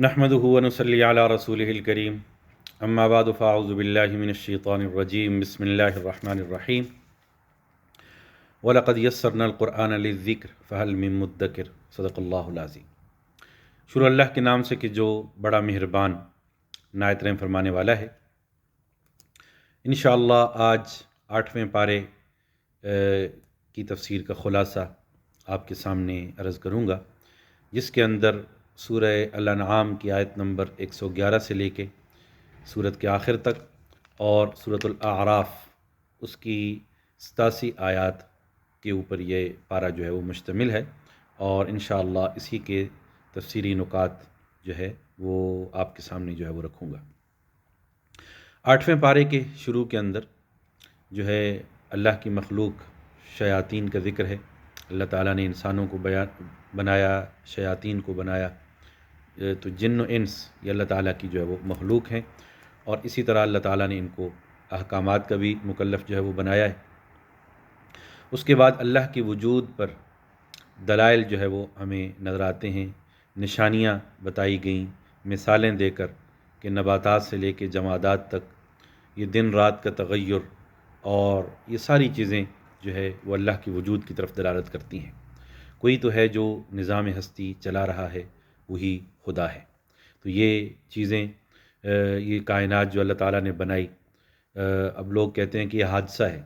نحمدہ و نصلی علی رسولہ الکریم اما بعد فاعوذ باللہ من الشیطان الرجیم بسم اللہ الرحمن الرحیم وَلَقَدْ يَسَّرْنَا الْقُرْآنَ لِلذِّكْرِ فَهَلْ مِن مُدَّكِرٍ صدق اللہ العظیم۔ شروع اللہ کے نام سے کہ جو بڑا مہربان عنایت رحم فرمانے والا ہے۔ انشاءاللہ آج 8ویں پارے کی تفسیر کا خلاصہ آپ کے سامنے عرض کروں گا، جس کے اندر سورہ الانعام کی آیت نمبر 111 سے لے کے سورت کے آخر تک اور سورۃ الاعراف اس کی 87 آیات کے اوپر یہ پارہ جو ہے وہ مشتمل ہے، اور انشاءاللہ اسی کے تفسیری نکات جو ہے وہ آپ کے سامنے جو ہے وہ رکھوں گا۔ 8ویں پارے کے شروع کے اندر جو ہے اللہ کی مخلوق شیاطین کا ذکر ہے۔ اللہ تعالیٰ نے انسانوں کو بنایا، شیاطین کو بنایا، تو جن و انس یہ اللہ تعالیٰ کی جو ہے وہ مخلوق ہیں، اور اسی طرح اللہ تعالیٰ نے ان کو احکامات کا بھی مکلف جو ہے وہ بنایا ہے۔ اس کے بعد اللہ کے وجود پر دلائل جو ہے وہ ہمیں نظر آتے ہیں، نشانیاں بتائی گئیں مثالیں دے کر کہ نباتات سے لے کے جمادات تک یہ دن رات کا تغیر اور یہ ساری چیزیں جو ہے وہ اللہ کے وجود کی طرف دلالت کرتی ہیں۔ کوئی تو ہے جو نظام ہستی چلا رہا ہے، وہی خدا ہے۔ تو یہ چیزیں یہ کائنات جو اللہ تعالیٰ نے بنائی، اب لوگ کہتے ہیں کہ یہ حادثہ ہے،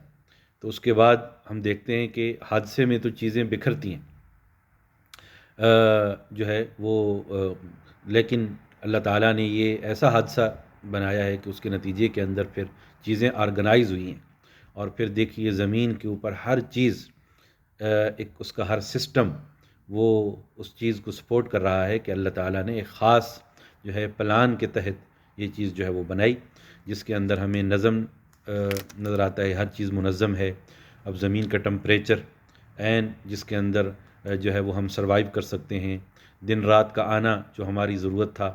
تو اس کے بعد ہم دیکھتے ہیں کہ حادثے میں تو چیزیں بکھرتی ہیں جو ہے وہ، لیکن اللہ تعالیٰ نے یہ ایسا حادثہ بنایا ہے کہ اس کے نتیجے کے اندر پھر چیزیں آرگنائز ہوئی ہیں، اور پھر دیکھیے زمین کے اوپر ہر چیز ایک اس کا ہر سسٹم وہ اس چیز کو سپورٹ کر رہا ہے کہ اللہ تعالیٰ نے ایک خاص جو ہے پلان کے تحت یہ چیز جو ہے وہ بنائی، جس کے اندر ہمیں نظم نظر آتا ہے، ہر چیز منظم ہے۔ اب زمین کا ٹمپریچر عین جس کے اندر جو ہے وہ ہم سروائیو کر سکتے ہیں، دن رات کا آنا جو ہماری ضرورت تھا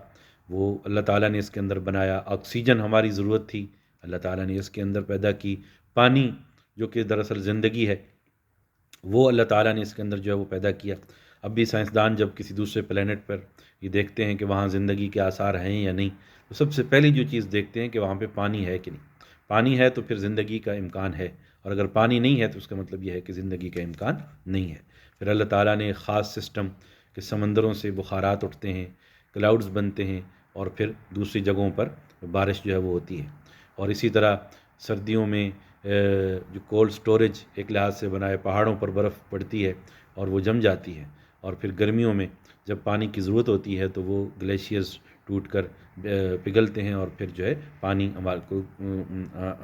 وہ اللہ تعالیٰ نے اس کے اندر بنایا، آکسیجن ہماری ضرورت تھی اللہ تعالیٰ نے اس کے اندر پیدا کی، پانی جو کہ دراصل زندگی ہے وہ اللہ تعالیٰ نے اس کے اندر جو ہے وہ پیدا کیا۔ اب بھی سائنسدان جب کسی دوسرے پلینٹ پر یہ دیکھتے ہیں کہ وہاں زندگی کے آثار ہیں یا نہیں، تو سب سے پہلی جو چیز دیکھتے ہیں کہ وہاں پہ پانی ہے کہ نہیں۔ پانی ہے تو پھر زندگی کا امکان ہے، اور اگر پانی نہیں ہے تو اس کا مطلب یہ ہے کہ زندگی کا امکان نہیں ہے۔ پھر اللہ تعالیٰ نے ایک خاص سسٹم کہ سمندروں سے بخارات اٹھتے ہیں، کلاؤڈز بنتے ہیں، اور پھر دوسری جگہوں پر بارش جو ہے وہ ہوتی ہے، اور اسی طرح سردیوں میں جو کولڈ سٹوریج ایک لحاظ سے بنائے، پہاڑوں پر برف پڑتی ہے اور وہ جم جاتی ہے، اور پھر گرمیوں میں جب پانی کی ضرورت ہوتی ہے تو وہ گلیشیئرز ٹوٹ کر پگھلتے ہیں، اور پھر جو ہے پانی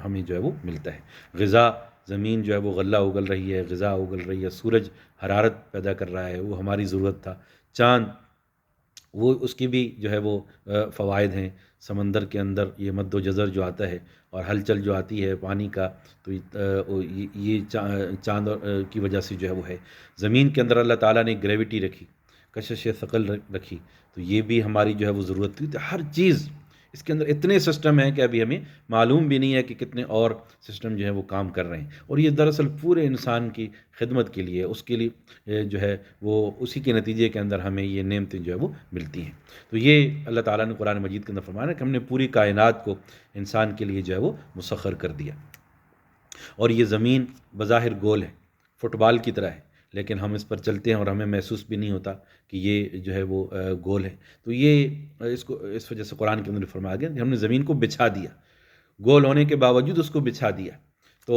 ہمیں جو ہے وہ ملتا ہے۔ غذا، زمین جو ہے وہ غلہ اگل رہی ہے، غذا اگل رہی ہے، سورج حرارت پیدا کر رہا ہے، وہ ہماری ضرورت تھا۔ چاند، وہ اس کی بھی جو ہے وہ فوائد ہیں، سمندر کے اندر یہ مد و جزر جو آتا ہے اور ہلچل جو آتی ہے پانی کا، تو یہ چاند کی وجہ سے جو ہے وہ ہے۔ زمین کے اندر اللہ تعالیٰ نے گریوٹی رکھی، کشش ثقل رکھی، تو یہ بھی ہماری جو ہے وہ ضرورت تھی۔ تو ہر چیز اس کے اندر اتنے سسٹم ہیں کہ ابھی ہمیں معلوم بھی نہیں ہے کہ کتنے اور سسٹم جو ہے وہ کام کر رہے ہیں، اور یہ دراصل پورے انسان کی خدمت کے لیے، اس کے لیے جو ہے وہ اسی کے نتیجے کے اندر ہمیں یہ نعمتیں جو ہے وہ ملتی ہیں۔ تو یہ اللہ تعالیٰ نے قرآن مجید کے اندر فرمایا کہ ہم نے پوری کائنات کو انسان کے لیے جو ہے وہ مسخر کر دیا، اور یہ زمین بظاہر گول ہے، فٹ بال کی طرح ہے، لیکن ہم اس پر چلتے ہیں اور ہمیں محسوس بھی نہیں ہوتا کہ یہ جو ہے وہ گول ہے۔ تو یہ اس وجہ سے قرآن کے اندر فرمایا گیا کہ ہم نے زمین کو بچھا دیا، گول ہونے کے باوجود اس کو بچھا دیا۔ تو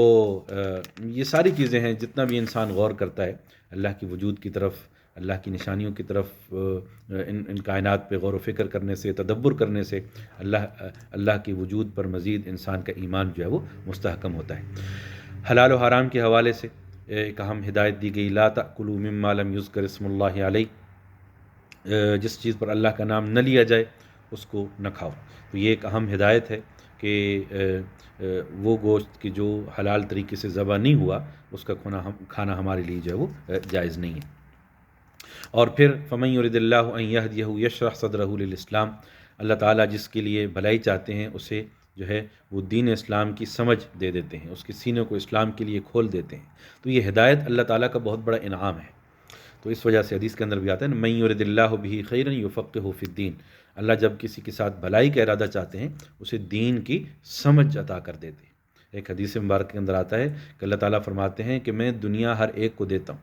یہ ساری چیزیں ہیں، جتنا بھی انسان غور کرتا ہے اللہ کی وجود کی طرف، اللہ کی نشانیوں کی طرف، ان کائنات پہ غور و فکر کرنے سے، تدبر کرنے سے اللہ کی وجود پر مزید انسان کا ایمان جو ہے وہ مستحکم ہوتا ہے۔ حلال و حرام کے حوالے سے ایک اہم ہدایت دی گئی، لا تأکلوا مما لم یذکر اسم اللہ علیہ، جس چیز پر اللہ کا نام نہ لیا جائے اس کو نہ کھاؤ۔ تو یہ ایک اہم ہدایت ہے کہ وہ گوشت کہ جو حلال طریقے سے ذبح نہیں ہوا اس کا کھانا ہمارے لیے جو ہے وہ جائز نہیں ہے۔ اور پھر فَمَن يُرِدِ اللَّهُ أَن يَهْدِيَهُ يَشْرَحْ صَدْرَهُ لِلْإِسْلَامِ، اللہ تعالیٰ جس کے لیے بھلائی چاہتے ہیں اسے جو ہے وہ دین اسلام کی سمجھ دے دیتے ہیں، اس کے سینے کو اسلام کے لیے کھول دیتے ہیں۔ تو یہ ہدایت اللہ تعالیٰ کا بہت بڑا انعام ہے۔ تو اس وجہ سے حدیث کے اندر بھی آتا ہے من یرد اللہ بہ خیرا یفقہہ فی الدین، اللہ جب کسی کے ساتھ بھلائی کا ارادہ چاہتے ہیں اسے دین کی سمجھ عطا کر دیتے ہیں۔ ایک حدیث مبارک کے اندر آتا ہے کہ اللہ تعالیٰ فرماتے ہیں کہ میں دنیا ہر ایک کو دیتا ہوں،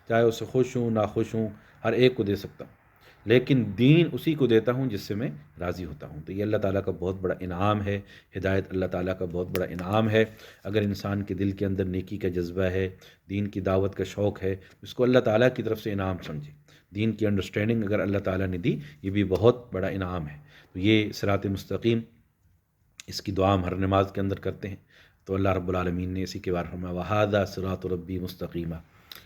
چاہے اسے خوش ہوں ناخوش ہوں، ہر ایک کو دے سکتا ہوں، لیکن دین اسی کو دیتا ہوں جس سے میں راضی ہوتا ہوں۔ تو یہ اللہ تعالیٰ کا بہت بڑا انعام ہے، ہدایت اللہ تعالیٰ کا بہت بڑا انعام ہے۔ اگر انسان کے دل کے اندر نیکی کا جذبہ ہے، دین کی دعوت کا شوق ہے، اس کو اللہ تعالیٰ کی طرف سے انعام سمجھے۔ دین کی انڈرسٹینڈنگ اگر اللہ تعالیٰ نے دی، یہ بھی بہت بڑا انعام ہے۔ تو یہ صراط مستقیم، اس کی دعا ہم ہر نماز کے اندر کرتے ہیں، تو اللہ رب العالمین نے اسی کے بارے میں وَهَذَا صِرَاطُ رَبِّي مُسْتَقِيمًا،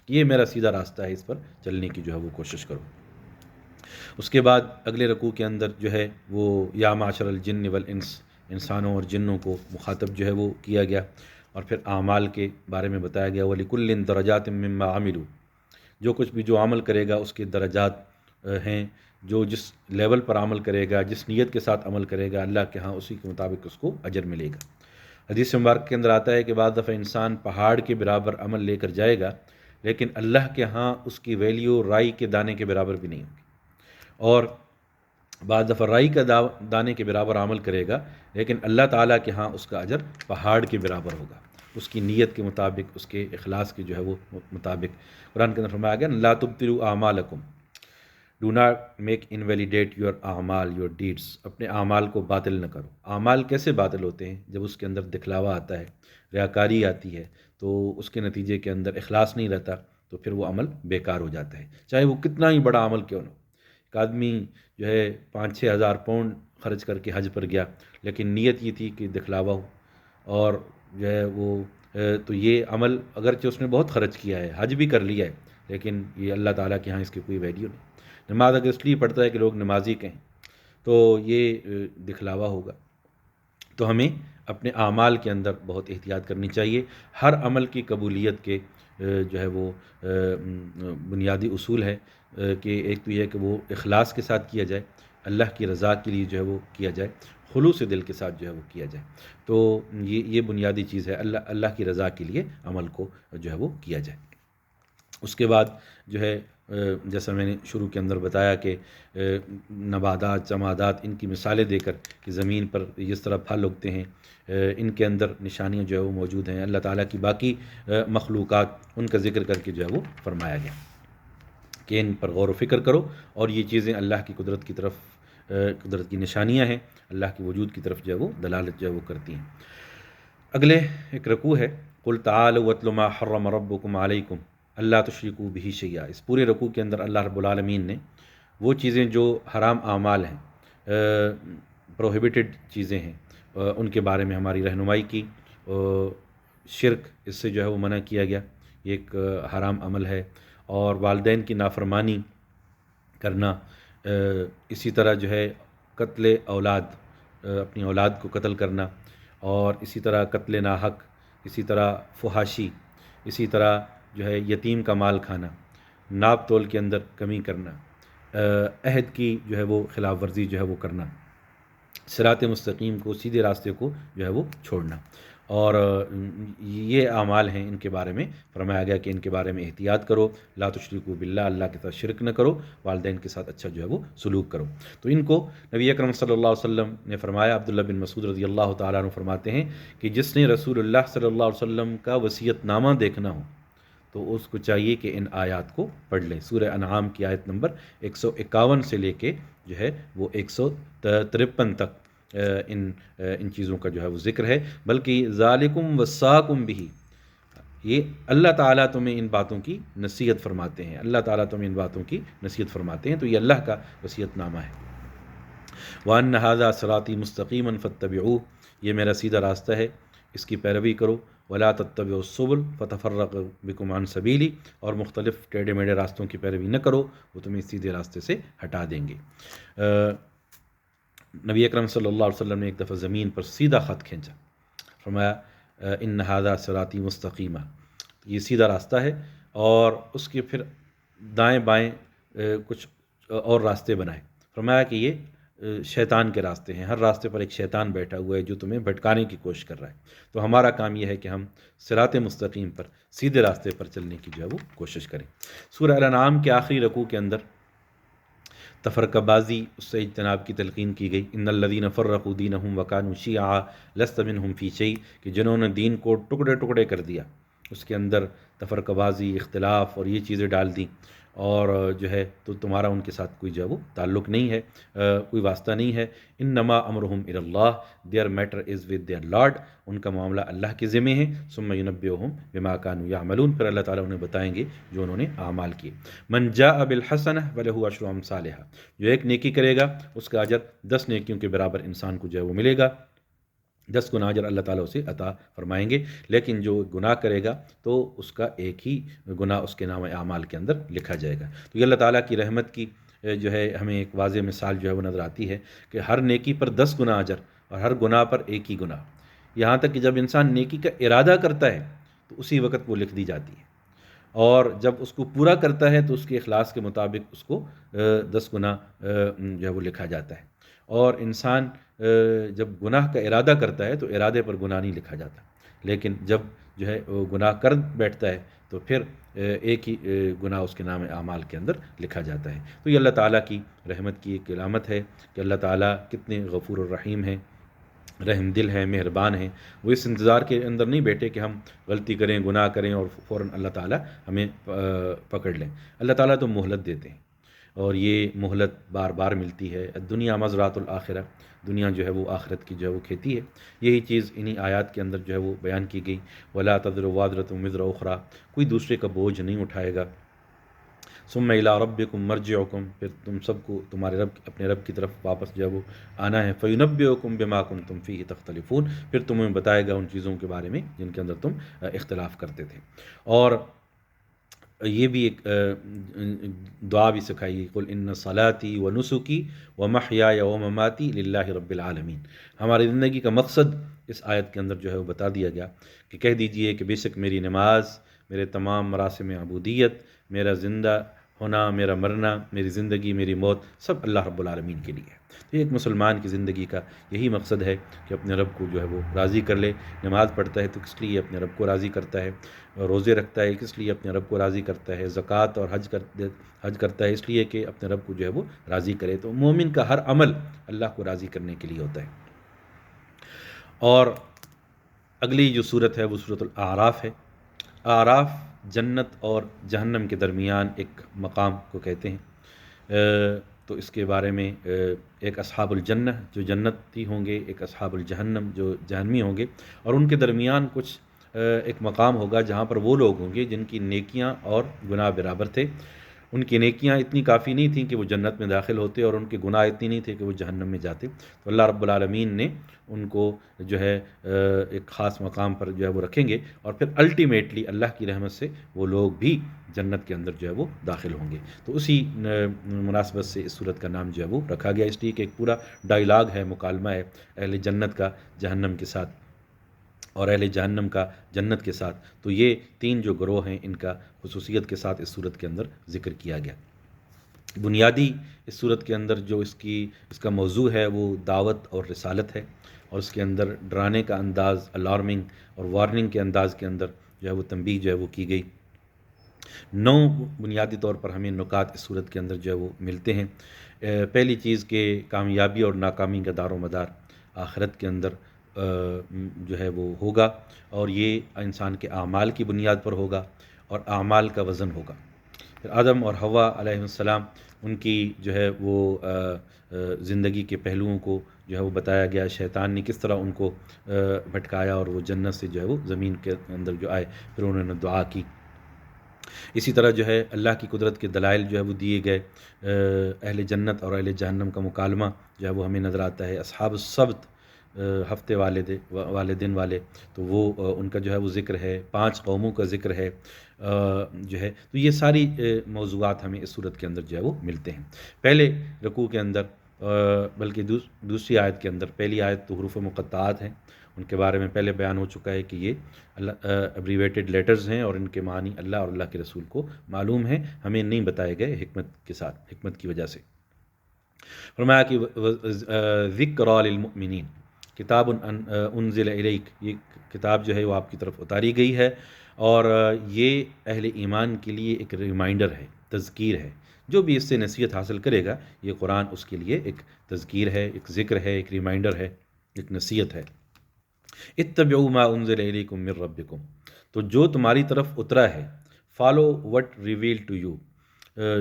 یہ میرا سیدھا راستہ ہے، اس پر چلنے کی جو ہے وہ کوشش کرو۔ اس کے بعد اگلے رکوع کے اندر جو ہے وہ یا معشر الجن والانس، انسانوں اور جنوں کو مخاطب جو ہے وہ کیا گیا، اور پھر اعمال کے بارے میں بتایا گیا وَلِكُلٍّ دَرَجَاتٍ مِّمَّا عَمِلُوا، جو کچھ بھی جو عمل کرے گا اس کے درجات ہیں، جو جس لیول پر عمل کرے گا، جس نیت کے ساتھ عمل کرے گا، اللہ کے ہاں اسی کے مطابق اس کو اجر ملے گا۔ حدیث مبارک کے اندر آتا ہے کہ بعض دفعہ انسان پہاڑ کے برابر عمل لے کر جائے گا، لیکن اللہ کے ہاں اس کی ویلیو رائی کے دانے کے برابر بھی نہیں ہوگی، اور بعض دفعہ رائی کا دانے کے برابر عمل کرے گا، لیکن اللہ تعالیٰ کے ہاں اس کا اجر پہاڑ کے برابر ہوگا، اس کی نیت کے مطابق، اس کے اخلاص کے جو ہے وہ مطابق۔ قرآن کے اندر فرمایا گیا لا تبطلوا اعمالکم، do not make invalidate your اعمال یور ڈیڈس، اپنے اعمال کو باطل نہ کرو۔ اعمال کیسے باطل ہوتے ہیں؟ جب اس کے اندر دکھلاوا آتا ہے، ریاکاری آتی ہے، تو اس کے نتیجے کے اندر اخلاص نہیں رہتا، تو پھر وہ عمل بیکار ہو جاتا ہے، چاہے وہ کتنا ہی بڑا عمل کیوں نہ ہو۔ ایک آدمی جو ہے 5-6 ہزار پاؤنڈ خرچ کر کے حج پر گیا، لیکن نیت یہ تھی کہ دکھلاوا ہو، اور جو ہے وہ تو یہ عمل اگرچہ اس نے بہت خرچ کیا ہے، حج بھی کر لیا ہے، لیکن یہ اللہ تعالیٰ کے ہاں اس کی کوئی ویلیو نہیں۔ نماز اگر اس لیے پڑھتا ہے کہ لوگ نمازی کہیں، تو یہ دکھلاوا ہوگا۔ تو ہمیں اپنے اعمال کے اندر بہت احتیاط کرنی چاہیے۔ ہر عمل کی قبولیت کے جو ہے وہ بنیادی اصول ہے کہ ایک تو یہ ہے کہ وہ اخلاص کے ساتھ کیا جائے، اللہ کی رضا کے لیے جو ہے وہ کیا جائے، خلوص دل کے ساتھ جو ہے وہ کیا جائے۔ تو یہ بنیادی چیز ہے، اللہ کی رضا کے لیے عمل کو جو ہے وہ کیا جائے۔ اس کے بعد جو ہے جیسا میں نے شروع کے اندر بتایا کہ نباتات، جمادات، ان کی مثالیں دے کر کہ زمین پر جس طرح پھل اگتے ہیں، ان کے اندر نشانیاں جو ہے وہ موجود ہیں، اللہ تعالیٰ کی باقی مخلوقات، ان کا ذکر کر کے جو ہے وہ فرمایا گیا کہ ان پر غور و فکر کرو، اور یہ چیزیں اللہ کی قدرت کی طرف، قدرت کی نشانیاں ہیں، اللہ کے وجود کی طرف جو ہے وہ دلالت جو ہے وہ کرتی ہیں۔ اگلے ایک رکوع ہے قل تعالوا واتلوا ما حرم ربکم علیکم اللہ تشرکوا بہ شیئا۔ اس پورے رکوع کے اندر اللہ رب العالمین نے وہ چیزیں جو حرام اعمال ہیں، پروہیبٹڈ چیزیں ہیں، ان کے بارے میں ہماری رہنمائی کی۔ شرک، اس سے جو ہے وہ منع کیا گیا، یہ ایک حرام عمل ہے، اور والدین کی نافرمانی کرنا، اسی طرح جو ہے قتل اولاد، اپنی اولاد کو قتل کرنا، اور اسی طرح قتل ناحق، اسی طرح فحاشی، اسی طرح جو ہے یتیم کا مال کھانا، ناپ تول کے اندر کمی کرنا، عہد کی جو ہے وہ خلاف ورزی جو ہے وہ کرنا، صراط مستقیم کو، سیدھے راستے کو جو ہے وہ چھوڑنا، اور یہ اعمال ہیں، ان کے بارے میں فرمایا گیا کہ ان کے بارے میں احتیاط کرو، لا تشرکوا باللہ، اللہ کے ساتھ شرک نہ کرو، والدین کے ساتھ اچھا جو ہے وہ سلوک کرو۔ تو ان کو نبی اکرم صلی اللہ علیہ وسلم نے فرمایا، عبداللہ بن مسعود رضی اللہ تعالیٰ عنہ فرماتے ہیں کہ جس نے رسول اللہ صلی اللہ علیہ وسلم کا وصیت نامہ دیکھنا ہو تو اس کو چاہیے کہ ان آیات کو پڑھ لیں۔ سورہ انعام کی آیت نمبر 151 سے لے کے جو ہے وہ 153 تک ان چیزوں کا جو ہے وہ ذکر ہے، بلکہ ذالکم وصاکم بہ، یہ اللہ تعالیٰ تمہیں ان باتوں کی نصیحت فرماتے ہیں، اللہ تعالیٰ تمہیں ان باتوں کی نصیحت فرماتے ہیں، تو یہ اللہ کا وصیت نامہ ہے۔ وَأَنَّ هَذَا صِرَاطِي مُسْتَقِيمًا فَاتَّبِعُوهُ، یہ میرا سیدھا راستہ ہے، اس کی پیروی کرو۔ وَلَا تَتَّبِعُوا السُّبُلَ فَتَفَرَّقَ بِكُمْ عَنْ سَبِيلِهِ، اور مختلف ٹیڑھے میڑھے راستوں کی پیروی نہ کرو، وہ تمہیں سیدھے راستے سے ہٹا دیں گے۔ نبی اکرم صلی اللہ علیہ وسلم نے ایک دفعہ زمین پر سیدھا خط کھینچا، فرمایا ان ھذا صراطی مستقیمہ، یہ سیدھا راستہ ہے، اور اس کے پھر دائیں بائیں کچھ اور راستے بنائے، فرمایا کہ یہ شیطان کے راستے ہیں، ہر راستے پر ایک شیطان بیٹھا ہوا ہے جو تمہیں بھٹکانے کی کوشش کر رہا ہے۔ تو ہمارا کام یہ ہے کہ ہم صراط مستقیم پر، سیدھے راستے پر چلنے کی جو ہے وہ کوشش کریں۔ سورہ الانعام کے آخری رکوع کے اندر تفرقہ بازی، اس سے اجتناب کی تلقین کی گئی۔ ان الذین فرقوا دینہم وکانوا شیعا لست منہم فی شیء، کہ جنہوں نے دین کو ٹکڑے ٹکڑے کر دیا، اس کے اندر تفرقہ بازی، اختلاف اور یہ چیزیں ڈال دیں، اور جو ہے تو تمہارا ان کے ساتھ کوئی جو ہے وہ تعلق نہیں ہے، کوئی واسطہ نہیں ہے۔ انما امرہم الی اللہ، their matter is with their lord, ان کا معاملہ اللہ کے ذمہ ہے۔ ثم ینبئہم بما کانوا یعملون، پھر اللہ تعالیٰ انہیں بتائیں گے جو انہوں نے اعمال کیے۔ من جاء بالحسنہ ولہ عشر امثالہا، جو ایک نیکی کرے گا اس کا اجر 10 نیکیوں کے برابر انسان کو جو ہے وہ ملے گا، 10 گنا اجر اللہ تعالیٰ اسے عطا فرمائیں گے۔ لیکن جو گناہ کرے گا تو اس کا ایک ہی گناہ اس کے نام اعمال کے اندر لکھا جائے گا۔ تو یہ اللہ تعالیٰ کی رحمت کی جو ہے ہمیں ایک واضح مثال جو ہے وہ نظر آتی ہے کہ ہر نیکی پر 10 گنا اجر اور ہر گناہ پر ایک ہی گناہ، یہاں تک کہ جب انسان نیکی کا ارادہ کرتا ہے تو اسی وقت وہ لکھ دی جاتی ہے، اور جب اس کو پورا کرتا ہے تو اس کے اخلاص کے مطابق اس کو 10 گنا جو ہے وہ لکھا جاتا ہے۔ اور انسان جب گناہ کا ارادہ کرتا ہے تو ارادے پر گناہ نہیں لکھا جاتا، لیکن جب جو ہے وہ گناہ کر بیٹھتا ہے تو پھر ایک ہی گناہ اس کے نام اعمال کے اندر لکھا جاتا ہے۔ تو یہ اللہ تعالیٰ کی رحمت کی ایک علامت ہے کہ اللہ تعالیٰ کتنے غفور الرحیم ہیں، رحم دل ہیں، مہربان ہیں۔ وہ اس انتظار کے اندر نہیں بیٹھے کہ ہم غلطی کریں، گناہ کریں اور فوراً اللہ تعالیٰ ہمیں پکڑ لیں۔ اللہ تعالیٰ تو مہلت دیتے ہیں، اور یہ مہلت بار بار ملتی ہے۔ دنیا مزرعۃ الآخرہ، دنیا جو ہے وہ آخرت کی جو ہے وہ کھیتی ہے۔ یہی چیز انہی آیات کے اندر جو ہے وہ بیان کی گئی۔ وَلَا تَزِرُ وَازِرَةٌ وِزْرَ أُخْرَىٰ، کوئی دوسرے کا بوجھ نہیں اٹھائے گا۔ ثم الی ربکم مرجعکم، پھر تم سب کو تمہارے رب، اپنے رب کی طرف واپس جو ہے وہ آنا ہے۔ فینبئکم بما کنتم فیہ تختلفون، پھر تمہیں بتائے گا ان چیزوں کے بارے میں جن کے اندر تم اختلاف کرتے تھے۔ اور یہ بھی ایک دعا بھی سکھائی گئی، قل ان صلاتی و نسکی و محیای و مماتی للہ رب العالمین۔ ہماری زندگی کا مقصد اس آیت کے اندر جو ہے وہ بتا دیا گیا کہ کہہ دیجئے کہ بے شک میری نماز، میرے تمام مراسم عبودیت، میرا زندہ ہونا، میرا مرنا، میری زندگی، میری موت، سب اللہ رب العالمین کے لیے ہے۔ تو ایک مسلمان کی زندگی کا یہی مقصد ہے کہ اپنے رب کو جو ہے وہ راضی کر لے۔ نماز پڑھتا ہے تو کس لیے اپنے رب کو راضی کرتا ہے، روزے رکھتا ہے کس لیے اپنے رب کو راضی کرتا ہے، زکوٰۃ اور حج کرتا ہے اس لیے کہ اپنے رب کو جو ہے وہ راضی کرے۔ تو مومن کا ہر عمل اللہ کو راضی کرنے کے لیے ہوتا ہے۔ اور اگلی جو صورت ہے وہ صورت الاعراف ہے۔ اعراف جنت اور جہنم کے درمیان ایک مقام کو کہتے ہیں۔ تو اس کے بارے میں ایک اصحاب الجنہ جو جنتی ہوں گے، ایک اصحاب الجہنم جو جہنمی ہوں گے، اور ان کے درمیان کچھ ایک مقام ہوگا جہاں پر وہ لوگ ہوں گے جن کی نیکیاں اور گناہ برابر تھے۔ ان کی نیکیاں اتنی کافی نہیں تھیں کہ وہ جنت میں داخل ہوتے، اور ان کے گناہ اتنی نہیں تھے کہ وہ جہنم میں جاتے۔ تو اللہ رب العالمین نے ان کو جو ہے ایک خاص مقام پر جو ہے وہ رکھیں گے، اور پھر الٹیمیٹلی اللہ کی رحمت سے وہ لوگ بھی جنت کے اندر جو ہے وہ داخل ہوں گے۔ تو اسی مناسبت سے اس صورت کا نام جو ہے وہ رکھا گیا، اس لیے کہ ایک پورا ڈائلاگ ہے، مکالمہ ہے اہل جنت کا جہنم کے ساتھ اور اہل جہنم کا جنت کے ساتھ۔ تو یہ 3 جو گروہ ہیں ان کا خصوصیت کے ساتھ اس صورت کے اندر ذکر کیا گیا۔ بنیادی اس صورت کے اندر جو اس کا موضوع ہے وہ دعوت اور رسالت ہے، اور اس کے اندر ڈرانے کا انداز، الارمنگ اور وارننگ کے انداز کے اندر جو ہے وہ تنبیہ جو ہے وہ کی گئی۔ 9 بنیادی طور پر ہمیں نکات اس صورت کے اندر جو ہے وہ ملتے ہیں۔ پہلی چیز کہ کامیابی اور ناکامی کا دار و مدار آخرت کے اندر جو ہے وہ ہوگا، اور یہ انسان کے اعمال کی بنیاد پر ہوگا، اور اعمال کا وزن ہوگا۔ پھر آدم اور حوا علیہ السلام، ان کی جو ہے وہ زندگی کے پہلوؤں کو جو ہے وہ بتایا گیا، شیطان نے کس طرح ان کو بھٹکایا اور وہ جنت سے جو ہے وہ زمین کے اندر جو آئے، پھر انہوں نے دعا کی۔ اسی طرح جو ہے اللہ کی قدرت کے دلائل جو ہے وہ دیے گئے۔ اہل جنت اور اہل جہنم کا مکالمہ جو ہے وہ ہمیں نظر آتا ہے۔ اصحاب السبت، ہفتے والے دن والے، تو وہ ان کا جو ہے وہ ذکر ہے، 5 قوموں کا ذکر ہے جو ہے۔ تو یہ ساری موضوعات ہمیں اس صورت کے اندر جو ہے وہ ملتے ہیں۔ پہلے رکوع کے اندر بلکہ دوسری آیت کے اندر، پہلی آیت تو حروف مقطعات ہیں، ان کے بارے میں پہلے بیان ہو چکا ہے کہ یہ ابریویٹڈ لیٹرز ہیں، اور ان کے معنی اللہ اور اللہ کے رسول کو معلوم ہیں، ہمیں نہیں بتائے گئے حکمت کے ساتھ، حکمت کی وجہ سے۔ فرمایا کہ ذکر للمؤمنین، کتاب انزل الیک، یہ کتاب جو ہے وہ آپ کی طرف اتاری گئی ہے، اور یہ اہل ایمان کے لیے ایک ریمائنڈر ہے، تذکیر ہے۔ جو بھی اس سے نصیحت حاصل کرے گا، یہ قرآن اس کے لیے ایک تذکیر ہے، ایک ذکر ہے، ایک ریمائنڈر ہے، ایک نصیحت ہے۔ اتبعوا ما انزل الیکم من ربکم، تو جو تمہاری طرف اترا ہے، follow what revealed to you,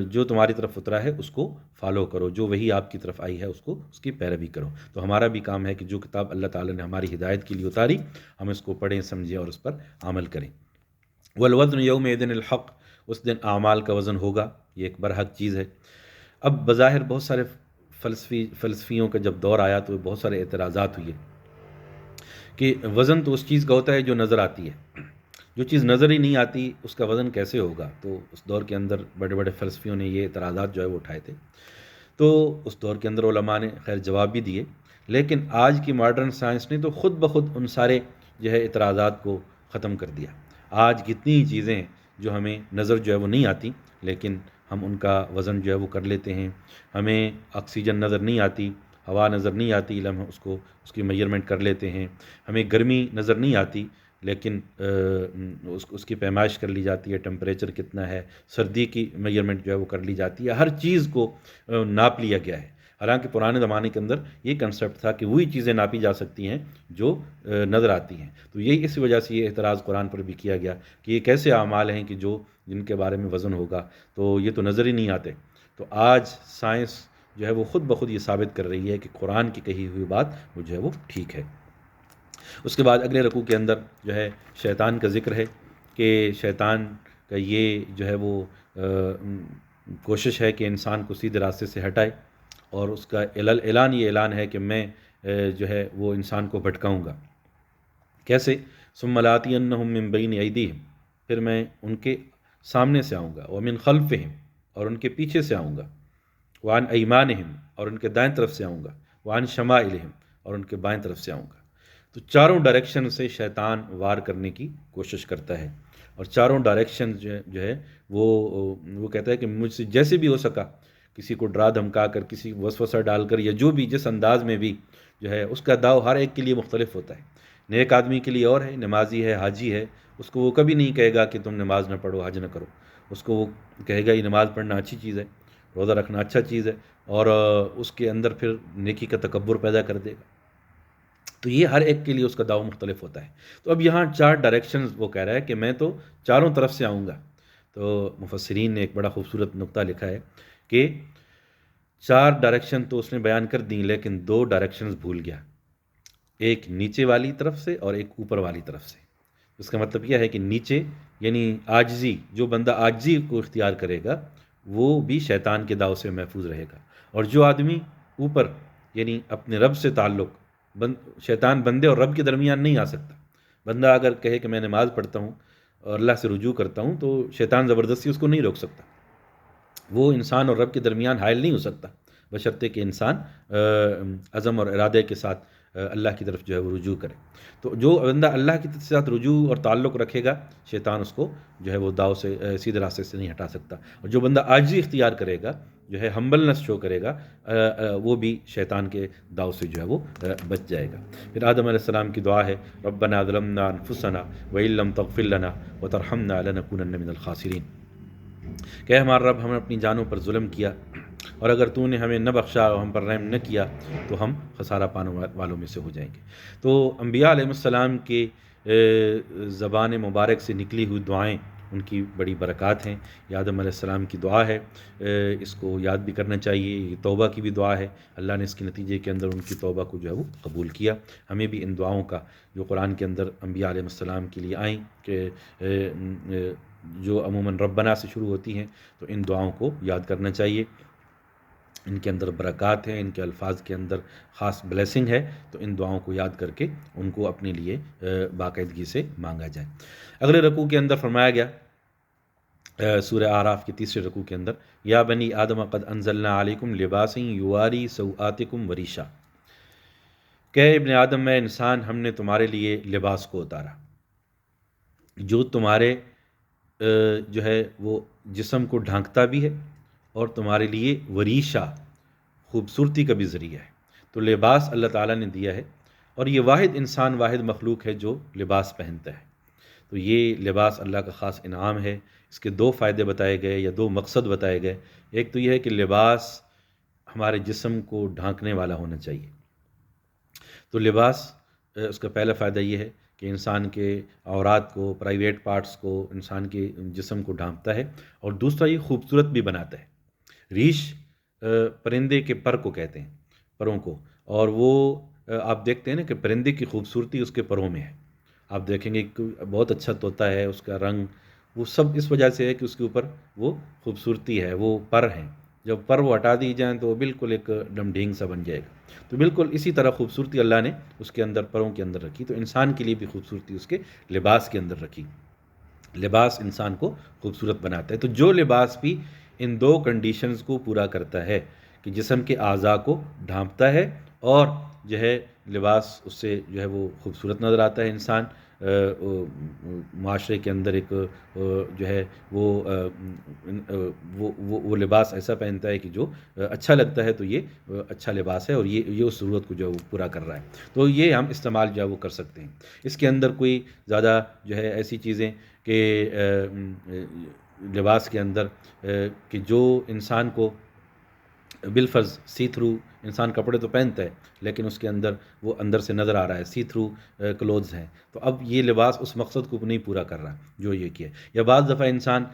جو تمہاری طرف اترا ہے اس کو فالو کرو، جو وہی آپ کی طرف آئی ہے اس کی پیروی کرو۔ تو ہمارا بھی کام ہے کہ جو کتاب اللہ تعالیٰ نے ہماری ہدایت کے لیے اتاری، ہم اس کو پڑھیں، سمجھیں اور اس پر عمل کریں۔ والوزن یومئذ الحق، اس دن اعمال کا وزن ہوگا، یہ ایک برحق چیز ہے۔ اب بظاہر بہت سارے فلسفیوں کا جب دور آیا تو بہت سارے اعتراضات ہوئے کہ وزن تو اس چیز کا ہوتا ہے جو نظر آتی ہے، جو چیز نظر ہی نہیں آتی اس کا وزن کیسے ہوگا؟ تو اس دور کے اندر بڑے بڑے فلسفیوں نے یہ اعتراضات جو ہے وہ اٹھائے تھے۔ تو اس دور کے اندر علماء نے خیر جواب بھی دیے، لیکن آج کی ماڈرن سائنس نے تو خود بخود ان سارے جو ہے اعتراضات کو ختم کر دیا۔ آج کتنی چیزیں ہیں جو ہمیں نظر جو ہے وہ نہیں آتی، لیکن ہم ان کا وزن جو ہے وہ کر لیتے ہیں۔ ہمیں آکسیجن نظر نہیں آتی، ہوا نظر نہیں آتی، ہم اس کی میئرمنٹ کر لیتے ہیں۔ ہمیں گرمی نظر نہیں آتی، لیکن اس کی پیمائش کر لی جاتی ہے، ٹمپریچر کتنا ہے، سردی کی میئرمنٹ جو ہے وہ کر لی جاتی ہے، ہر چیز کو ناپ لیا گیا ہے۔ حالانکہ پرانے زمانے کے اندر یہ کنسیپٹ تھا کہ وہی چیزیں ناپی جا سکتی ہیں جو نظر آتی ہیں۔ تو یہی اس وجہ سے یہ اعتراض قرآن پر بھی کیا گیا کہ یہ کیسے اعمال ہیں کہ جن کے بارے میں وزن ہوگا، تو یہ تو نظر ہی نہیں آتے۔ تو آج سائنس جو ہے وہ خود بخود یہ ثابت کر رہی ہے کہ قرآن کی کہی ہوئی بات وہ جو ہے وہ ٹھیک ہے۔ اس کے بعد اگلے رکوع کے اندر جو ہے شیطان کا ذکر ہے کہ شیطان کا یہ جو ہے وہ کوشش ہے کہ انسان کو سیدھے راستے سے ہٹائے، اور اس کا یہ اعلان ہے کہ میں جو ہے وہ انسان کو بھٹکاؤں گا۔ کیسے؟ ثم لآتینہم من بین ایدیہم، پھر میں ان کے سامنے سے آؤں گا، ومن خلفہم، اور ان کے پیچھے سے آؤں گا، وعن ایمانہم، اور ان کے دائیں طرف سے آؤں گا، وعن شمائلہم، اور ان کے بائیں طرف سے آؤں گا۔ تو چاروں ڈائریکشن سے شیطان وار کرنے کی کوشش کرتا ہے، اور چاروں ڈائریکشن جو ہے وہ کہتا ہے کہ مجھ سے جیسے بھی ہو سکا، کسی کو ڈرا دھمکا کر، کسی وسوسہ ڈال کر، یا جو بھی جس انداز میں بھی جو ہے، اس کا داؤ ہر ایک کے لیے مختلف ہوتا ہے۔ نیک آدمی کے لیے اور ہے، نمازی ہے، حاجی ہے، اس کو وہ کبھی نہیں کہے گا کہ تم نماز نہ پڑھو، حج نہ کرو۔ اس کو وہ کہے گا یہ نماز پڑھنا اچھی چیز ہے، روزہ رکھنا اچھا چیز ہے، اور اس کے اندر پھر نیکی کا تکبر پیدا کر دے گا۔ تو یہ ہر ایک کے لیے اس کا دعو مختلف ہوتا ہے۔ تو اب یہاں چار ڈائریکشنز وہ کہہ رہا ہے کہ میں تو چاروں طرف سے آؤں گا۔ تو مفسرین نے ایک بڑا خوبصورت نقطہ لکھا ہے کہ چار ڈائریکشن تو اس نے بیان کر دیں، لیکن دو ڈائریکشنز بھول گیا، ایک نیچے والی طرف سے اور ایک اوپر والی طرف سے۔ اس کا مطلب یہ ہے کہ نیچے یعنی عاجزی، جو بندہ عاجزی کو اختیار کرے گا وہ بھی شیطان کے داؤ سے محفوظ رہے گا، اور جو آدمی اوپر یعنی اپنے رب سے تعلق، شیطان بندے اور رب کے درمیان نہیں آ سکتا۔ بندہ اگر کہے کہ میں نماز پڑھتا ہوں اور اللہ سے رجوع کرتا ہوں، تو شیطان زبردستی اس کو نہیں روک سکتا، وہ انسان اور رب کے درمیان حائل نہیں ہو سکتا، بشرطے کہ انسان عزم اور ارادے کے ساتھ اللہ کی طرف جو ہے وہ رجوع کرے۔ تو جو بندہ اللہ کی ساتھ رجوع اور تعلق رکھے گا، شیطان اس کو جو ہے وہ داؤ سے سیدھے راستے سے نہیں ہٹا سکتا، اور جو بندہ عاجزی اختیار کرے گا، جو ہے ہمبلنس شو کرے گا، وہ بھی شیطان کے داؤ سے جو ہے وہ بچ جائے گا۔ پھر آدم علیہ السلام کی دعا ہے، ربنا ظلمنا انفسنا وان لم تغفر لنا وترحمنا لنکونن من الخاسرین، کہ ہمارا رب، ہم نے اپنی جانوں پر ظلم کیا، اور اگر تو نے ہمیں نہ بخشا اور ہم پر رحم نہ کیا تو ہم خسارہ پانے والوں میں سے ہو جائیں گے۔ تو انبیاء علیہ السلام کے زبان مبارک سے نکلی ہوئی دعائیں، ان کی بڑی برکات ہیں۔ یہ آدم علیہ السلام کی دعا ہے، اس کو یاد بھی کرنا چاہیے۔ یہ توبہ کی بھی دعا ہے، اللہ نے اس کے نتیجے کے اندر ان کی توبہ کو جو ہے وہ قبول کیا۔ ہمیں بھی ان دعاؤں کا جو قرآن کے اندر انبیاء علیہ السلام کے لیے آئیں، کہ جو عموماً ربنا سے شروع ہوتی ہیں، تو ان دعاؤں کو یاد کرنا چاہیے۔ ان کے اندر برکات ہیں، ان کے الفاظ کے اندر خاص بلیسنگ ہے، تو ان دعاؤں کو یاد کر کے ان کو اپنے لیے باقاعدگی سے مانگا جائے۔ اگلے رکوع کے اندر فرمایا گیا سورہ اعراف کے تیسرے رکوع کے اندر، یا بنی آدم قد انزلنا علیکم لباسا یواری سوآتکم وریشا، کہ ابن آدم میں انسان، ہم نے تمہارے لیے لباس کو اتارا جو تمہارے جو ہے وہ جسم کو ڈھانکتا بھی ہے، اور تمہارے لیے وریشا خوبصورتی کا بھی ذریعہ ہے۔ تو لباس اللہ تعالیٰ نے دیا ہے، اور یہ واحد انسان، واحد مخلوق ہے جو لباس پہنتا ہے۔ تو یہ لباس اللہ کا خاص انعام ہے۔ اس کے دو فائدے بتائے گئے یا دو مقصد بتائے گئے۔ ایک تو یہ ہے کہ لباس ہمارے جسم کو ڈھانکنے والا ہونا چاہیے۔ تو لباس اس کا پہلا فائدہ یہ ہے کہ انسان کے عورات کو، پرائیویٹ پارٹس کو، انسان کے جسم کو ڈھانپتا ہے، اور دوسرا یہ خوبصورت بھی بناتا ہے۔ ریش پرندے کے پر کو کہتے ہیں، پروں کو، اور وہ آپ دیکھتے ہیں نا کہ پرندے کی خوبصورتی اس کے پروں میں ہے۔ آپ دیکھیں گے کہ بہت اچھا طوطا ہے، اس کا رنگ، وہ سب اس وجہ سے ہے کہ اس کے اوپر وہ خوبصورتی ہے، وہ پر ہیں۔ جب پر وہ ہٹا دی جائیں تو وہ بالکل ایک ڈم ڈھینگ سا بن جائے گا۔ تو بالکل اسی طرح خوبصورتی اللہ نے اس کے اندر، پروں کے اندر رکھی۔ تو انسان کے لیے بھی خوبصورتی اس کے لباس کے اندر رکھی۔ لباس انسان کو خوبصورت بناتا ہے۔ تو جو لباس بھی ان دو کنڈیشنز کو پورا کرتا ہے کہ جسم کے اعضاء کو ڈھانپتا ہے، اور جو ہے لباس اس سے جو ہے وہ خوبصورت نظر آتا ہے، انسان معاشرے کے اندر ایک جو ہے وہ لباس ایسا پہنتا ہے کہ جو اچھا لگتا ہے، تو یہ اچھا لباس ہے، اور یہ اس ضرورت کو جو ہے وہ پورا کر رہا ہے۔ تو یہ ہم استعمال جو ہے وہ کر سکتے ہیں۔ اس کے اندر کوئی زیادہ جو ہے ایسی چیزیں کہ لباس کے اندر کہ جو انسان کو بالفرض سی تھرو، انسان کپڑے تو پہنتا ہے لیکن اس کے اندر وہ اندر سے نظر آ رہا ہے، سی تھرو کلوتھز ہیں، تو اب یہ لباس اس مقصد کو نہیں پورا کر رہا جو یہ کیا۔ یا بعض دفعہ انسان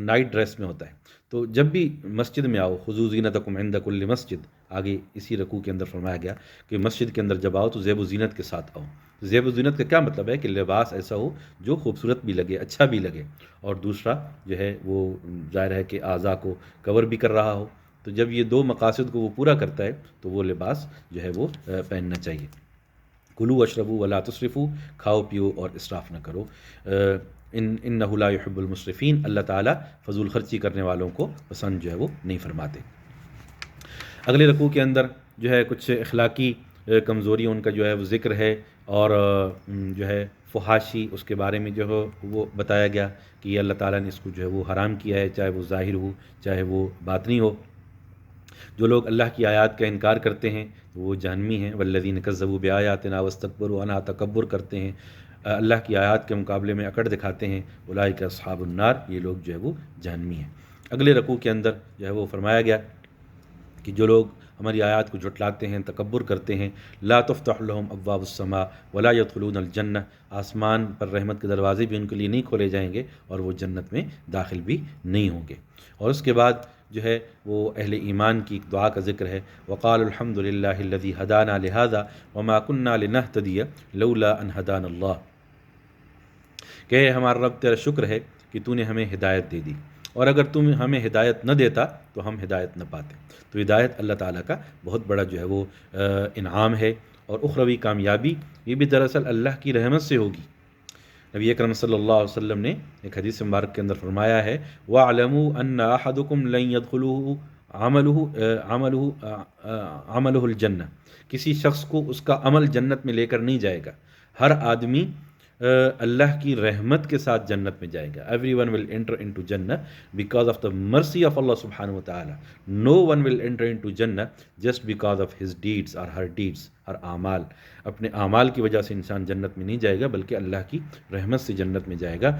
نائٹ ڈریس میں ہوتا ہے، تو جب بھی مسجد میں آؤ، خذوا زینتکم عند کل مسجد، آگے اسی رکوع کے اندر فرمایا گیا کہ مسجد کے اندر جب آؤ تو زیب و زینت کے ساتھ آؤ۔ زیب و زینت کا کیا مطلب ہے کہ لباس ایسا ہو جو خوبصورت بھی لگے، اچھا بھی لگے، اور دوسرا جو ہے وہ ظاہر ہے کہ اعضاء کو کور بھی کر رہا ہو۔ تو جب یہ دو مقاصد کو وہ پورا کرتا ہے تو وہ لباس جو ہے وہ پہننا چاہیے۔ کلوا واشربوا ولا تسرفوا، کھاؤ پیو اور اسراف نہ کرو۔ انہ لا يحب المسرفین، اللہ تعالیٰ فضول خرچی کرنے والوں کو پسند جو ہے وہ نہیں فرماتے۔ اگلے رکوع کے اندر جو ہے کچھ اخلاقی کمزوریوں ان کا جو ہے وہ ذکر ہے، اور جو ہے فحاشی اس کے بارے میں جو ہے وہ بتایا گیا کہ یہ اللہ تعالیٰ نے اس کو جو ہے وہ حرام کیا ہے، چاہے وہ ظاہر ہو چاہے وہ باطنی ہو۔ جو لوگ اللہ کی آیات کا انکار کرتے ہیں وہ جہنمی ہیں۔ والذین کذبوا بآیاتنا واستکبروا عنہا، تکبر کرتے ہیں، اللہ کی آیات کے مقابلے میں اکڑ دکھاتے ہیں، اولئک اصحاب النار، یہ لوگ جو ہے وہ جہنمی ہیں۔ اگلے رکوع کے اندر جو ہے وہ فرمایا گیا کہ جو لوگ ہماری آیات کو جھٹلاتے ہیں، تکبر کرتے ہیں، لا تفتح لهم ابواب السماء ولا يدخلون الجنہ، آسمان پر رحمت کے دروازے بھی ان کے لیے نہیں کھولے جائیں گے اور وہ جنت میں داخل بھی نہیں ہوں گے۔ اور اس کے بعد جو ہے وہ اہل ایمان کی ایک دعا کا ذکر ہے، وقال الحمد للہ الذی ہدانا لہذا وما كنا لنہتدی لولا ان ہدانا اللہ، کہ ہمارا رب تیرا شکر ہے کہ تو نے ہمیں ہدایت دے دی، اور اگر تم ہمیں ہدایت نہ دیتا تو ہم ہدایت نہ پاتے۔ تو ہدایت اللہ تعالیٰ کا بہت بڑا جو ہے وہ انعام ہے، اور اخروی کامیابی یہ بھی دراصل اللہ کی رحمت سے ہوگی۔ نبی اکرم صلی اللہ علیہ وسلم نے ایک حدیث مبارک کے اندر فرمایا ہے، وَاعْلَمُوا أَنَّ أَحَدُكُمْ لَن يَدْخُلُهُ عَمَلُهُ الْجَنَّةِ، کسی شخص کو اس کا عمل جنت میں لے کر نہیں جائے گا۔ ہر آدمی اللہ کی رحمت کے ساتھ جنت میں جائے گا۔ Everyone will enter into Jannah because of the mercy of Allah subhanahu wa ta'ala. No one will enter into Jannah just because of his deeds or her deeds or اعمال۔ اپنے اعمال کی وجہ سے انسان جنت میں نہیں جائے گا بلکہ اللہ کی رحمت سے جنت میں جائے گا۔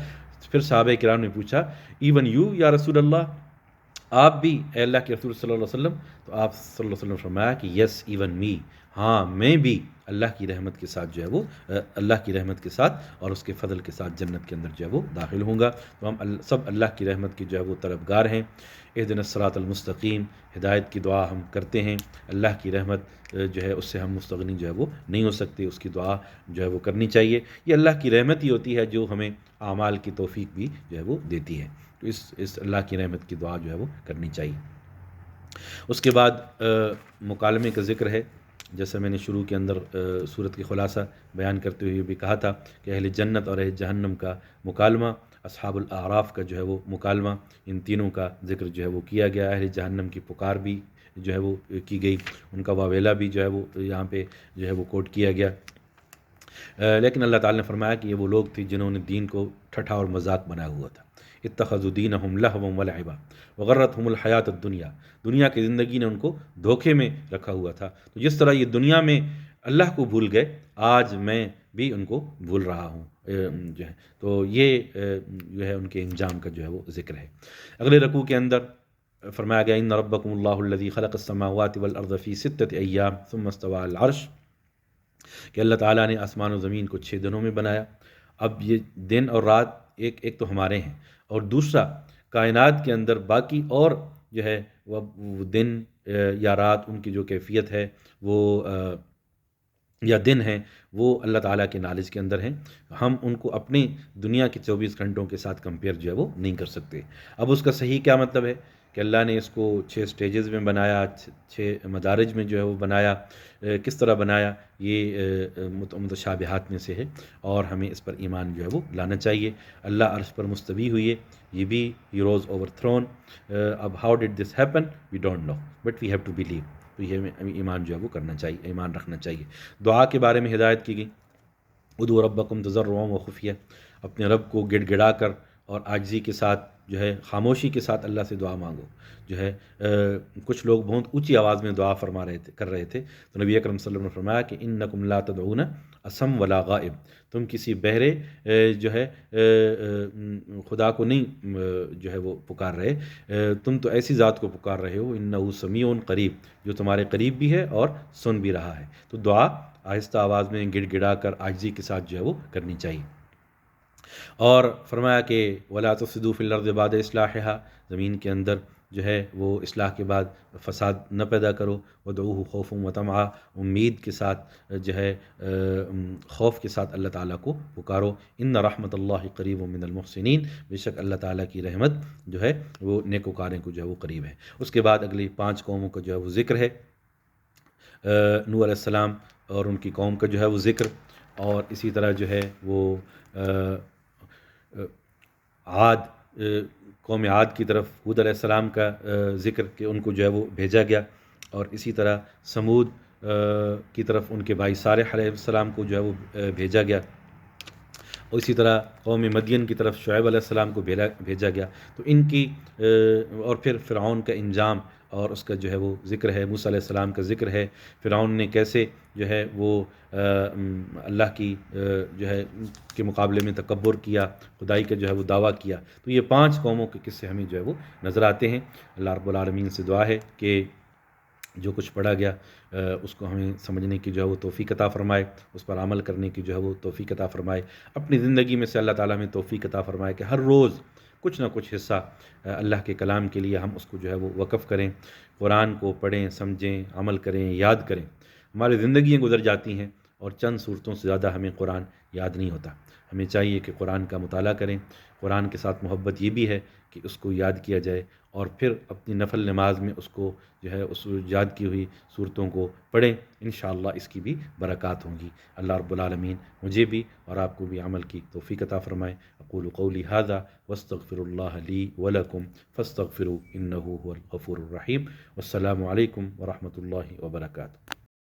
پھر صحابہ کرام نے پوچھا، ایون یو یا رسول اللہ، آپ بھی اے اللہ کے رسول صلی اللہ علیہ وسلم؟ تو آپ صلی اللہ علیہ وسلم نے فرمایا کہ یس ایون می، ہاں میں بھی اللہ کی رحمت کے ساتھ جو ہے وہ اللہ کی رحمت کے ساتھ اور اس کے فضل کے ساتھ جنت کے اندر جو ہے وہ داخل ہوں گا۔ تو ہم سب اللہ کی رحمت کی جو ہے وہ طلبگار ہیں۔ اہدنا الصراط المستقیم، ہدایت کی دعا ہم کرتے ہیں۔ اللہ کی رحمت جو ہے اس سے ہم مستغنی جو ہے وہ نہیں ہو سکتے، اس کی دعا جو ہے وہ کرنی چاہیے۔ یہ اللہ کی رحمت ہی ہوتی ہے جو ہمیں اعمال کی توفیق بھی جو ہے وہ دیتی ہے۔ تو اس اللہ کی رحمت کی دعا جو ہے وہ کرنی چاہیے۔ اس کے بعد مکالمے کا ذکر ہے، جیسا میں نے شروع کے اندر سورت کی خلاصہ بیان کرتے ہوئے بھی کہا تھا کہ اہل جنت اور اہل جہنم کا مکالمہ، اصحاب الاعراف کا جو ہے وہ مکالمہ، ان تینوں کا ذکر جو ہے وہ کیا گیا۔ اہل جہنم کی پکار بھی جو ہے وہ کی گئی، ان کا واویلا بھی جو ہے وہ یہاں پہ جو ہے وہ کوٹ کیا گیا۔ لیکن اللہ تعالیٰ نے فرمایا کہ یہ وہ لوگ تھے جنہوں نے دین کو ٹھٹھا اور مذاق بنایا ہوا تھا۔ اتخذوا دینہم لہوا ولعبا وغرتہم الحیات الدنیا، دنیا کی زندگی نے ان کو دھوکے میں رکھا ہوا تھا۔ تو جس طرح یہ دنیا میں اللہ کو بھول گئے، آج میں بھی ان کو بھول رہا ہوں جو ہے۔ تو یہ جو ہے ان کے انجام کا جو ہے وہ ذکر ہے۔ اگلے رکوع کے اندر فرمایا گیا ان ربکم اللہ الذی خلق السماوات والارض فی ستۃ ایام ثم استوى علی العرش، کہ اللہ تعالیٰ نے آسمان و زمین کو 6 دنوں میں بنایا۔ اب یہ دن اور رات ایک تو ہمارے ہیں، اور دوسرا کائنات کے اندر باقی اور جو ہے وہ دن یا رات ان کی جو کیفیت ہے وہ یا دن ہیں وہ اللہ تعالیٰ کے نالج کے اندر ہیں۔ ہم ان کو اپنی دنیا کے 24 گھنٹوں کے ساتھ کمپیئر جو ہے وہ نہیں کر سکتے۔ اب اس کا صحیح کیا مطلب ہے کہ اللہ نے اس کو 6 سٹیجز میں بنایا، 6 مدارج میں جو ہے وہ بنایا، کس طرح بنایا، یہ متشابہات میں سے ہے، اور ہمیں اس پر ایمان جو ہے وہ لانا چاہیے۔ اللہ عرش پر مستوی ہوئی ہے، یہ بھی ہی روز اوور تھرون۔ اب how did this happen we don't know but we have to believe, تو یہ ہمیں ایمان جو ہے وہ کرنا چاہیے، ایمان رکھنا چاہیے۔ دعا کے بارے میں ہدایت کی گئی، ادعوا ربکم تضرعا وخفیہ، اپنے رب کو گڑ گڑا کر اور عاجزی کے ساتھ جو ہے خاموشی کے ساتھ اللہ سے دعا مانگو۔ جو ہے کچھ لوگ بہت اونچی آواز میں دعا کر رہے تھے، تو نبی اکرم صلی اللہ علیہ وسلم نے فرمایا کہ انکم لا تدعون اصم ولا غائب، تم کسی بہرے جو ہے خدا کو نہیں جو ہے وہ پکار رہے، تم تو ایسی ذات کو پکار رہے ہو انہ سمیع قریب، جو تمہارے قریب بھی ہے اور سن بھی رہا ہے۔ تو دعا آہستہ آواز میں گڑ گڑا کر عاجزی کے ساتھ جو ہے وہ کرنی چاہیے۔ اور فرمایا کہ ولا تفسدوا فی الارض بعد اصلاحها، زمین کے اندر جو ہے وہ اصلاح کے بعد فساد نہ پیدا کرو، ودعوہ خوفا وطمعا، امید کے ساتھ جو ہے خوف کے ساتھ اللہ تعالیٰ کو پکارو۔ ان رحمت اللہ قریب من المحسنین، بے شک اللہ تعالیٰ کی رحمت جو ہے وہ نیکوکاروں کو جو ہے وہ قریب ہے۔ اس کے بعد اگلی 5 قوموں کا جو ہے وہ ذکر ہے، نوح علیہ السلام اور ان کی قوم کا جو ہے وہ ذکر، اور اسی طرح جو ہے وہ عاد، قوم عاد کی طرف ہود علیہ السلام کا ذکر کہ ان کو جو ہے وہ بھیجا گیا، اور اسی طرح سمود کی طرف ان کے بھائی صالح علیہ السلام کو جو ہے وہ بھیجا گیا، اور اسی طرح قوم مدین کی طرف شعیب علیہ السلام کو بھیجا گیا۔ تو ان کی اور پھر فرعون کا انجام اور اس کا جو ہے وہ ذکر ہے، موسیٰ علیہ السلام کا ذکر ہے، فرعون نے کیسے جو ہے وہ اللہ کی جو ہے کے مقابلے میں تکبر کیا، خدائی کا جو ہے وہ دعویٰ کیا۔ تو یہ 5 قوموں کے قصے ہمیں جو ہے وہ نظر آتے ہیں۔ اللہ رب العالمین سے دعا ہے کہ جو کچھ پڑھا گیا اس کو ہمیں سمجھنے کی جو ہے وہ توفیق عطا فرمائے، اس پر عمل کرنے کی جو ہے وہ توفیق عطا فرمائے۔ اپنی زندگی میں سے اللہ تعالیٰ ہمیں توفیق عطا فرمائے کہ ہر روز کچھ نہ کچھ حصہ اللہ کے کلام کے لیے ہم اس کو جو ہے وہ وقف کریں، قرآن کو پڑھیں، سمجھیں، عمل کریں، یاد کریں۔ ہماری زندگیاں گزر جاتی ہیں اور چند صورتوں سے زیادہ ہمیں قرآن یاد نہیں ہوتا۔ ہمیں چاہیے کہ قرآن کا مطالعہ کریں، قرآن کے ساتھ محبت یہ بھی ہے کہ اس کو یاد کیا جائے، اور پھر اپنی نفل نماز میں اس کو جو ہے اس یاد کی ہوئی صورتوں کو پڑھیں، انشاءاللہ اس کی بھی برکات ہوں گی۔ اللہ رب العالمین مجھے بھی اور آپ کو بھی عمل کی توفیق عطا فرمائے۔ اقول قولی ھذا واستغفر اللہ لی ولکم فاستغفروا انہ هو الغفور الرحیم۔ والسلام علیکم ورحمۃ اللہ وبرکاتہ۔